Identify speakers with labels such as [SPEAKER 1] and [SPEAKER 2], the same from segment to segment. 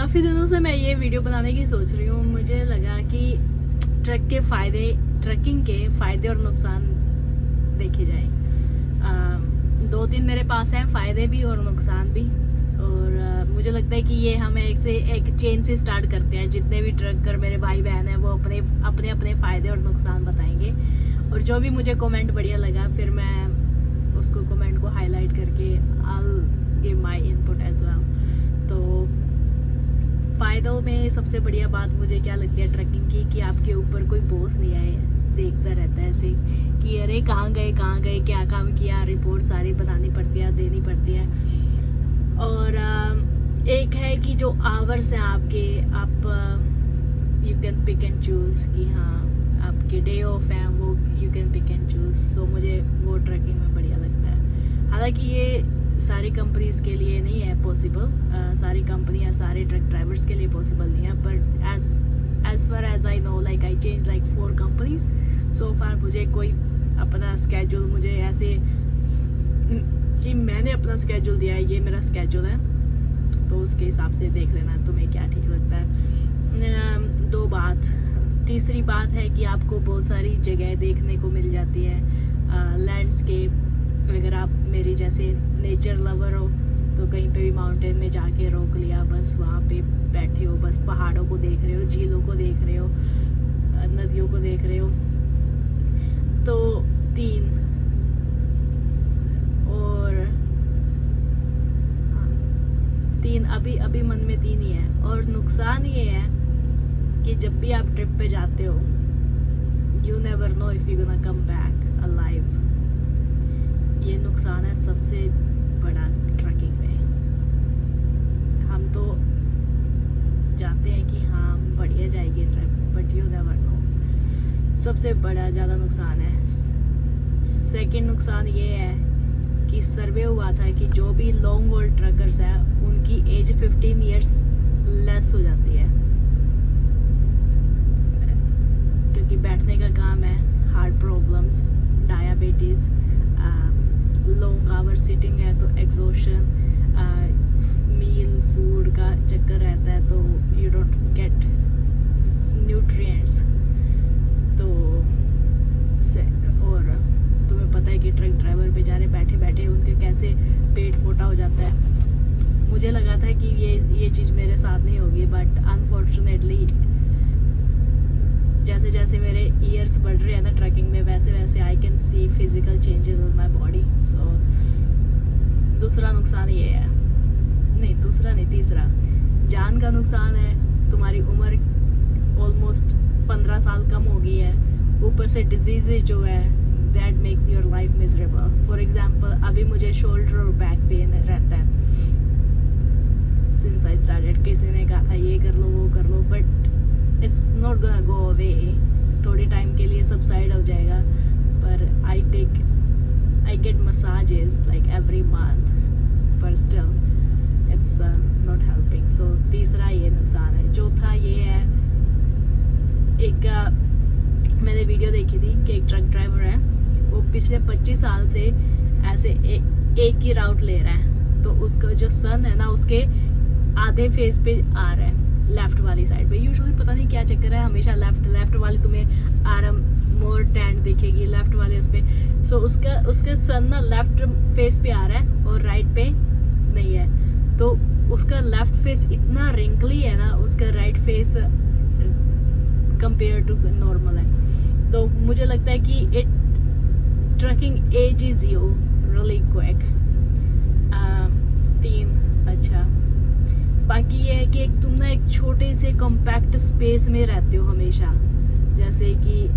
[SPEAKER 1] काफ़ी दिनों से मैं ये वीडियो बनाने की सोच रही हूँ। मुझे लगा कि ट्रैकिंग के फ़ायदे और नुकसान देखे जाएं। दो तीन मेरे पास हैं, फ़ायदे भी और नुकसान भी। और मुझे लगता है कि ये हम एक चेन से स्टार्ट करते हैं। जितने भी ट्रकर मेरे भाई बहन हैं वो अपने अपने फ़ायदे और नुकसान बताएंगे, और जो भी मुझे कमेंट बढ़िया लगा फिर मैं उसको कमेंट को हाईलाइट करके I'll give my input as well। तो फ़ायदों में सबसे बढ़िया बात मुझे क्या लगती है ट्रैकिंग की, कि आपके ऊपर कोई बॉस नहीं आए देखता रहता है ऐसे कि अरे कहाँ गए क्या काम किया, रिपोर्ट सारी बनानी पड़ती है, देनी पड़ती है। और एक है कि जो आवर्स हैं आपके, आप you can pick and choose कि हाँ आपके डे ऑफ हैं वो you can pick and choose. So मुझे वो ट्रैकिंग में बढ़िया लगता है। हालांकि ये सारी कंपनीज़ के लिए नहीं है पॉसिबल, सारी कंपनियां सारे ट्रक ड्राइवर्स के लिए पॉसिबल नहीं है, but as far as I know like I change like 4 companies so far. मुझे कोई अपना स्केड्यूल, मुझे ऐसे कि मैंने अपना स्केड्यूल दिया है, ये मेरा स्केड्यूल है, तो उसके हिसाब से देख लेना तुम्हें क्या ठीक लगता है। दो बात, तीसरी बात है कि आपको बहुत सारी जगह देखने को मिल जाती है, लैंडस्केप। अगर आप मेरी जैसे नेचर लवर हो तो कहीं पे भी माउंटेन में जाके रोक लिया, बस वहाँ पे बैठे हो, बस पहाड़ों को देख रहे हो, झीलों को देख रहे हो, नदियों को देख रहे हो। तो 3 और 3 अभी मन में 3 ही है। और नुकसान ये है कि जब भी आप ट्रिप पे जाते हो you never know if you gonna come back alive. ये नुकसान है सबसे बड़ा ट्रैकिंग में। हम तो जाते हैं कि हाँ बढ़िया जाएगी trip, but you never no. सबसे बड़ा ज़्यादा नुकसान है। सेकंड नुकसान ये है कि सर्वे हुआ था कि जो भी लॉन्ग हॉल ट्रकर्स हैं उनकी एज 15 ईयर्स लेस हो जाती है, क्योंकि बैठने का काम है, heart problems, diabetes, long hour sitting है तो एग्जॉशन, मील फूड का चक्कर रहता है, तो यू डोंट गेट न्यूट्रिएंट्स। तो और तुम्हें पता है कि ट्रक ड्राइवर बेचारे बैठे बैठे उनके कैसे पेट मोटा हो जाता है। मुझे लगा था कि ये चीज़ मेरे साथ नहीं होगी, बट अनफॉर्चुनेटली जैसे जैसे मेरे ईयर्स बढ़ रहे हैं ना ट्रैकिंग में, वैसे वैसे I can see physical changes in my body. So दूसरा नुकसान ये है, तीसरा जान का नुकसान है। तुम्हारी उम्र ऑलमोस्ट 15 साल कम हो गई है, ऊपर से डिजीज़ जो है that makes your life miserable. For example अभी मुझे शोल्डर और बैक पेन रहता है सिंस आई स्टार्टेड। किसी ने कहा था ये कर लो वो कर लो, but it's not gonna go away. थोड़े टाइम के लिए सबसाइड हो जाएगा, पर I get massages like every month, पर still it's not helping. So तीसरा ये नुकसान है। चौथा ये है, एक मैंने वीडियो देखी थी कि एक ट्रक ड्राइवर है, वो पिछले 25 साल से ऐसे एक ही राउट ले रहा है, तो उसका जो सन है ना उसके आधे फेस पे आ रहा है, लेफ्ट वाली साइड पे। यूजुअली पता नहीं क्या चक्कर है, हमेशा लेफ्ट वाली तुम्हें आराम मोर टैंड दिखेगी, लेफ्ट वाले उस पे। सो उसका सन ना लेफ्ट फेस पे आ रहा है और राइट पे नहीं है, तो उसका लेफ्ट फेस इतना रिंकली है ना, उसका right face compare to normal है। तो मुझे लगता है कि trucking ages you really quick. 3 अच्छा, बाकी ये है कि तुम ना एक छोटे से कॉम्पैक्ट स्पेस में रहते हो हमेशा। जैसे कि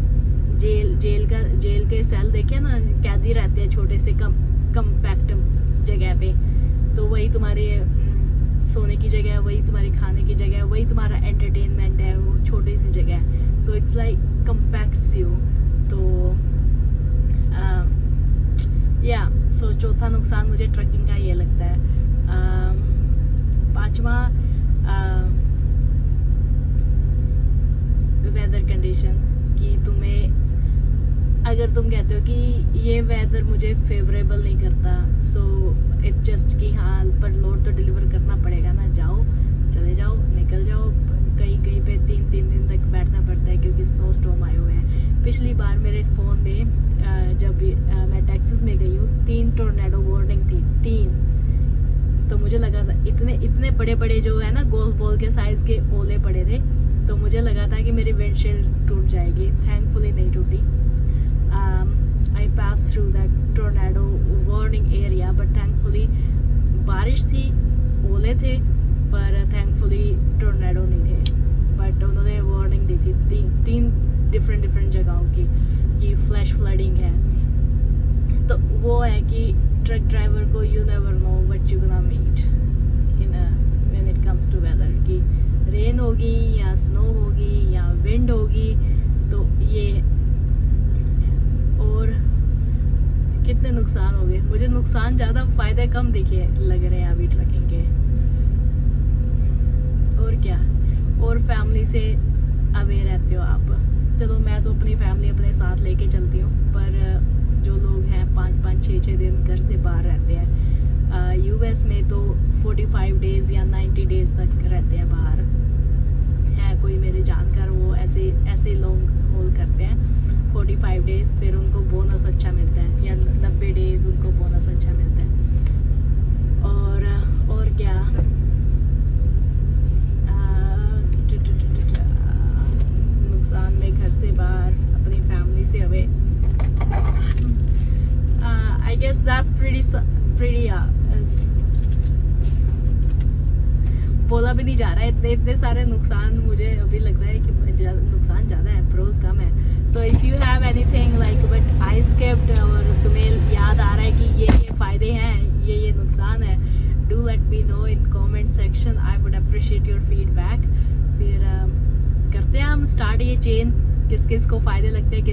[SPEAKER 1] जेल के सेल देखे ना, कैदी रहते हैं छोटे से कॉम्पैक्ट जगह पे, तो वही तुम्हारे सोने की जगह है, वही तुम्हारी खाने की जगह है, वही तुम्हारा एंटरटेनमेंट है, वो छोटी सी जगह है। So it's like compacts you. तो या सो चौथा नुकसान मुझे ट्रैकिंग का ये लगता है। पांचवा वेदर कंडीशन, कि अगर तुम कहते हो कि ये वेदर मुझे फेवरेबल नहीं करता, सो इट जस्ट कि हाँ पर लोड तो डिलीवर करना पड़ेगा ना, चले जाओ, स्टॉर्म आए हुए हैं। पिछली बार मेरे फ़ोन में जब मैं टेक्सास में गई हूँ 3 टोर्नेडो वार्निंग थी, 3। तो मुझे लगा था इतने बड़े बड़े जो है ना गोल बॉल के साइज़ के ओले पड़े थे, तो मुझे लगा था कि मेरी विंडशील्ड टूट जाएगी। थैंकफुली नहीं टूटी। I pass through that tornado warning area, but thankfully बारिश थी, ओले थे, पर थैंकफुली टोर्नेडो नहीं थे। बट उन्होंने वार्निंग दी थी तीन डिफरेंट जगहों की कि फ्लैश फ्लडिंग है। तो वो है कि ट्रक ड्राइवर को you never know what you gonna meet in when it comes to weather, कि रेन होगी या स्नो होगी या विंड होगी। तो ये और कितने नुकसान हो गए। मुझे नुकसान ज़्यादा, फ़ायदे कम दिखे लग रहे हैं अभी ट्रकिंग के। और क्या, और फैमिली से अवे रहते हो आप। चलो मैं तो अपनी फैमिली अपने साथ लेके चलती हूँ, पर जो लोग हैं 5-5, 6-6 दिन घर से बाहर रहते हैं, यूएस में तो 45 डेज़ या 90 डेज़ तक रहते हैं बाहर। है कोई मेरे जानकार, वो ऐसे लॉन्ग होल करते हैं 45 डेज़, फिर उनको बोनस अच्छा मिलता है, या 90 डेज़ उनको बोनस अच्छा मिलता है। और क्या, नुकसान में घर से बाहर, अपनी फैमिली से away. I guess that's pretty बोला भी नहीं जा रहा है, इतने सारे नुकसान। मुझे अभी लगता है कि नुकसान ज़्यादा है, प्रोज कम है। So if you have anything like but I skipped, और तुम्हें याद आ रहा है कि ये फ़ायदे हैं, ये नुकसान है, do let me know in comment section. I would appreciate your feedback. फिर करते हैं हम स्टार्ट ये चेन, किस किस को फ़ायदे लगते हैं,